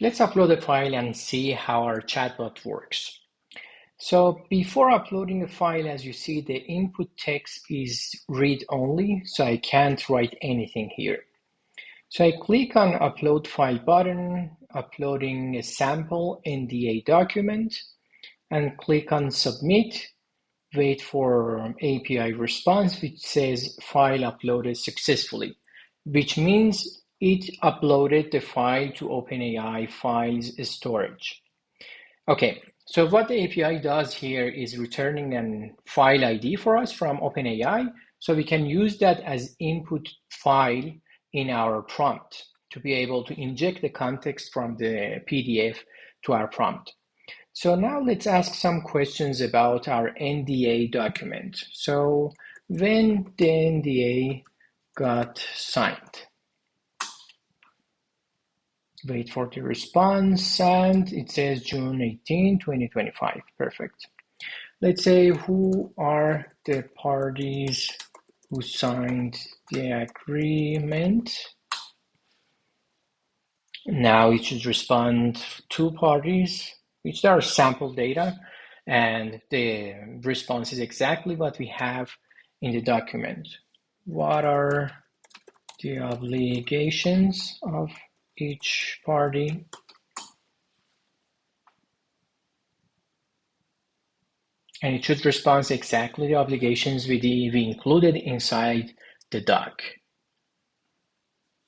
Let's upload a file and see how our chatbot works. So before uploading a file, as you see, the input text is read-only, so I can't write anything here. So I click on Upload File button, uploading a sample NDA document, and click on Submit, wait for API response, which says file uploaded successfully, which means it uploaded the file to OpenAI files storage. Okay, so what the API does here is returning a file ID for us from OpenAI, so we can use that as input file in our prompt to be able to inject the context from the PDF to our prompt. So now let's ask some questions about our NDA document. So when the NDA got signed? Wait for the response, and it says June 18, 2025. Perfect. Let's say who are the parties who signed the agreement. Now it should respond two parties, which are sample data, and the response is exactly what we have in the document. What are the obligations of each party? And it should respond exactly the obligations we included inside the doc.